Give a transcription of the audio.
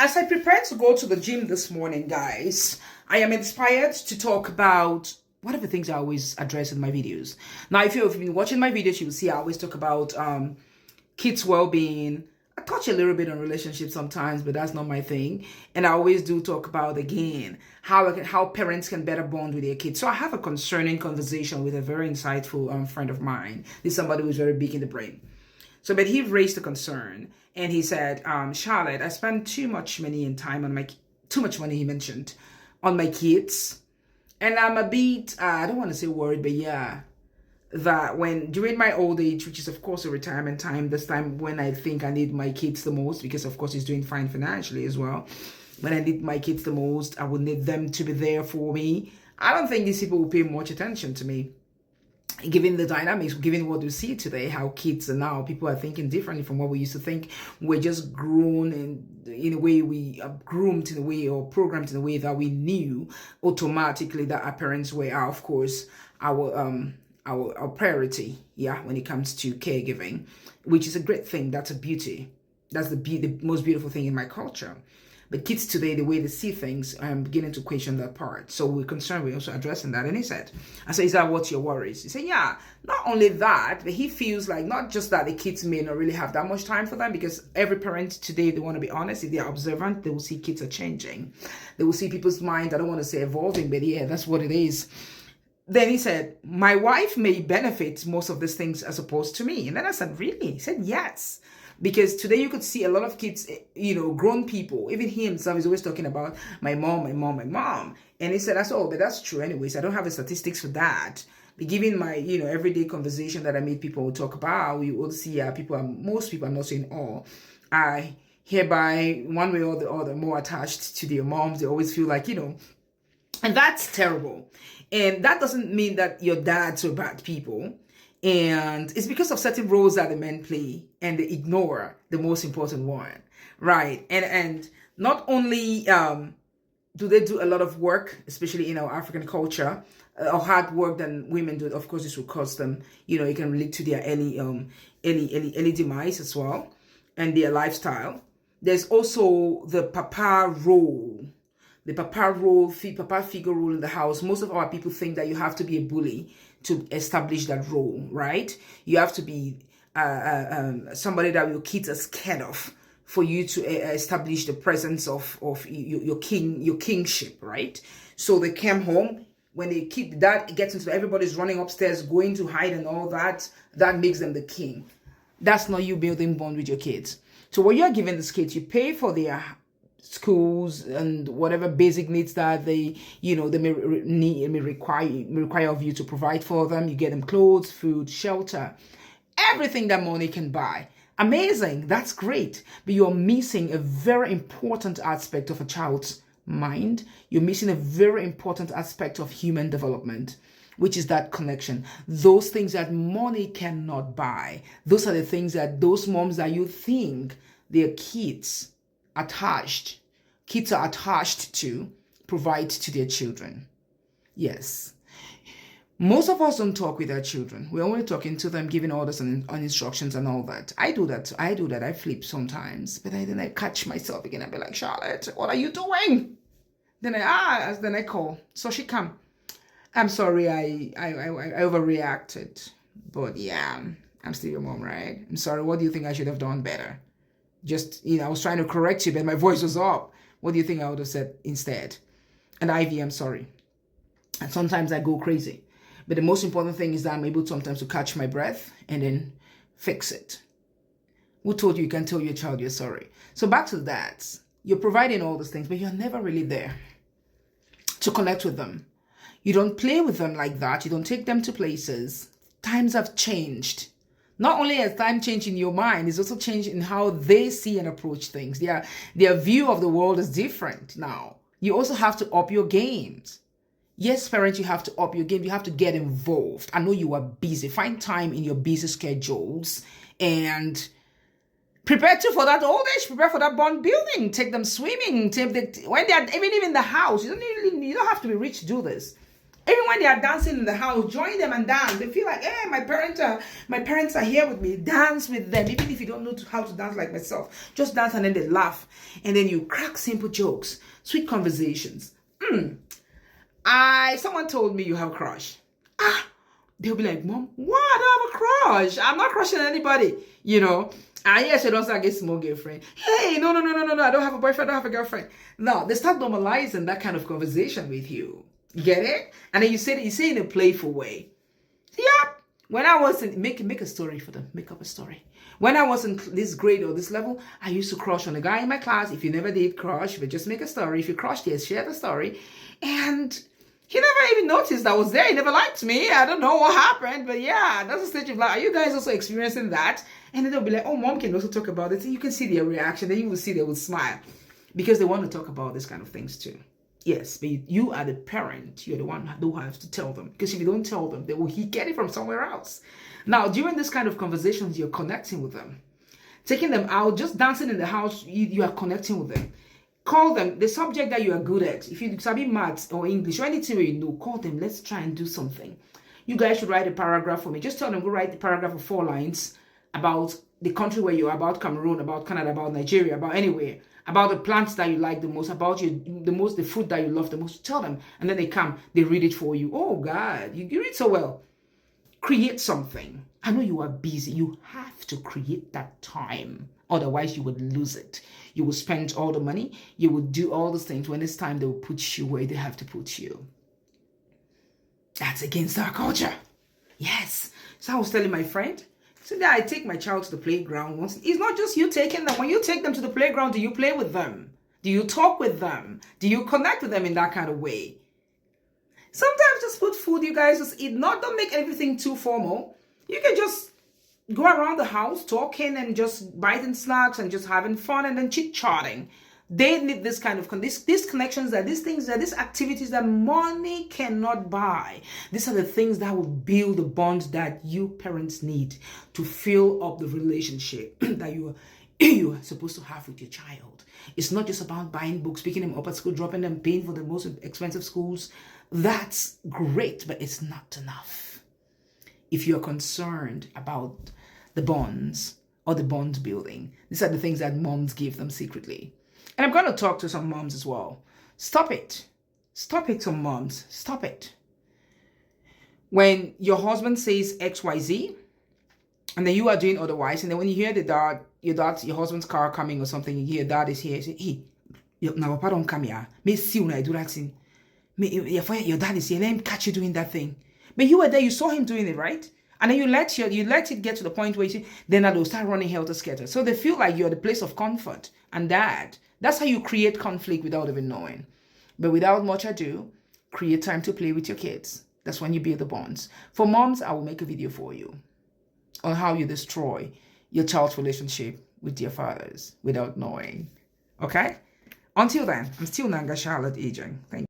As I prepare to go to the gym this morning, guys, I am inspired to talk about one of the things I always address in my videos. Now, if you've been watching my videos, you will see I always talk about kids' well-being. I touch a little bit on relationships sometimes, but that's not my thing. And I always do talk about, again, how parents can better bond with their kids. So I have a concerning conversation with a very insightful friend of mine. This is somebody who's very big in the brain. So, but he raised a concern, and he said, Charlotte, I spend too much money and time on too much money, he mentioned, on my kids. And I'm a bit, I don't want to say worried, but yeah, that during my old age, which is of course a retirement time, this time when I think I need my kids the most, because of course he's doing fine financially as well. When I need my kids the most, I would need them to be there for me. I don't think these people will pay much attention to me. Given the dynamics, given what we see today, how kids are now, people are thinking differently from what we used to think. We're just grown in a way, we are groomed in a way or programmed in a way that we knew automatically that our parents were, of course, our priority, when it comes to caregiving, which is a great thing. That's a beauty. That's the most beautiful thing in my culture. But kids today, the way they see things, I'm beginning to question that part. So we're concerned, we're also addressing that. And he said, I said, is that what's your worries? He said, yeah, not only that, but he feels like not just that the kids may not really have that much time for them, because every parent today, they want to be honest, if they're observant, they will see kids are changing. They will see people's mind, I don't want to say evolving, but yeah, that's what it is. Then he said, my wife may benefit most of these things as opposed to me. And then I said, really? He said, yes. Because today you could see a lot of kids, grown people, even he himself is always talking about my mom. And he said, but that's true anyways. I don't have the statistics for that. But given my, everyday conversation that I meet people will talk about, we will see most people, I'm not saying all, I hereby one way or the other more attached to their moms. They always feel like, and that's terrible. And that doesn't mean that your dads are bad people. And it's because of certain roles that the men play, and they ignore the most important one, right? And not only do they do a lot of work, especially in our African culture, or hard work than women do. Of course, this will cost them. It can relate to their early demise as well, and their lifestyle. There's also the papa role. The papa figure role in the house. Most of our people think that you have to be a bully to establish that role, right? You have to be somebody that your kids are scared of for you to establish the presence of your kingship, right? So they came home. When that gets into everybody's running upstairs, going to hide and all that, that makes them the king. That's not you building bond with your kids. So what you're giving these kids, you pay for their schools and whatever basic needs that they may require of you to provide for them. You get them clothes, food, shelter, everything that money can buy. Amazing, that's great. But you're missing a very important aspect of a child's mind. You're missing a very important aspect of human development, which is that connection. Those things that money cannot buy. Those are the things that those moms that you think their kids are attached to provide to their children. Yes. Most of us don't talk with our children. We're only talking to them, giving orders and instructions and all that. I do that. I flip sometimes. But then I catch myself again. I'll be like, Charlotte, what are you doing? Then I call. So she come. I'm sorry, I overreacted. But yeah, I'm still your mom, right? I'm sorry. What do you think I should have done better? Just, I was trying to correct you, but my voice was up. What do you think I would have said instead? And Ivy, I'm sorry. And sometimes I go crazy. But the most important thing is that I'm able sometimes to catch my breath and then fix it. Who told you can tell your child you're sorry? So back to that. You're providing all those things, but you're never really there to connect with them. You don't play with them like that. You don't take them to places. Times have changed. Not only has time changed in your mind, it's also changed in how they see and approach things. Their view of the world is different now. You also have to up your games. Yes, parents, you have to up your game. You have to get involved. I know you are busy. Find time in your busy schedules and prepare for that old age. Prepare for that bond building. Take them swimming. When they're even in the house. You don't have to be rich to do this. Even when they are dancing in the house, join them and dance. They feel like, hey, my parents are here with me. Dance with them. Even if you don't know how to dance like myself, just dance and then they laugh. And then you crack simple jokes, sweet conversations. Someone told me you have a crush. They'll be like, Mom, what? I have a crush. I'm not crushing anybody, you know. Yes, she don't start get small girlfriend. Hey, no. I don't have a boyfriend. I don't have a girlfriend. No, they start normalizing that kind of conversation with you. You get it? And then you say it in a playful way. Yep. When I was in, make a story for them. Make up a story. When I was in this grade or this level, I used to crush on a guy in my class. If you never did crush, but just make a story. If you crushed, yes, share the story. And he never even noticed I was there. He never liked me. I don't know what happened, but yeah, that's a stage of life. Are you guys also experiencing that? And then they'll be like, oh, Mom can also talk about it. And you can see their reaction. Then you will see they will smile because they want to talk about this kind of things too. Yes, but you are the parent. You're the one who has to tell them. Because if you don't tell them, they will get it from somewhere else. Now, during this kind of conversations, you're connecting with them. Taking them out, just dancing in the house, you are connecting with them. Call them, the subject that you are good at. If you study maths or English or anything where you know, call them. Let's try and do something. You guys should write a paragraph for me. Just tell them, go write the paragraph of 4 lines about the country where you are, about Cameroon, about Canada, about Nigeria, about anywhere, about the plants that you like the most, about the food that you love the most. Tell them. And then they come, they read it for you. Oh, God, you read so well. Create something. I know you are busy. You have to create that time. Otherwise, you would lose it. You will spend all the money. You will do all those things. When it's time, they will put you where they have to put you. That's against our culture. Yes. So I was telling my friend, so that I take my child to the playground once. It's not just you taking them. When you take them to the playground, do you play with them? Do you talk with them? Do you connect with them in that kind of way? Sometimes just put food, you guys just eat. Don't make everything too formal. You can just go around the house talking and just biting snacks and just having fun and then chit-chatting. They need this kind of these connections, these activities that money cannot buy. These are the things that will build the bond that you parents need to fill up the relationship that you are supposed to have with your child. It's not just about buying books, picking them up at school, dropping them, paying for the most expensive schools. That's great, but it's not enough. If you're concerned about the bonds or the bond building, these are the things that moms give them secretly. And I'm going to talk to some moms as well. Stop it. Stop it, some moms. Stop it. When your husband says XYZ, and then you are doing otherwise, and then when you hear your husband's car coming or something, you hear dad is here, you say, hey, now papa don't come here. Me see when I do that thing. Your dad is here, let him catch you doing that thing. But you were there, you saw him doing it, right? And then you let it get to the point where you see, then they'll start running helter-skelter. So they feel like you're the place of comfort. And that's how you create conflict without even knowing. But without much ado, create time to play with your kids. That's when you build the bonds. For moms, I will make a video for you on how you destroy your child's relationship with their fathers without knowing. Okay? Until then, I'm still Nanga Charlotte Aging. Thank you.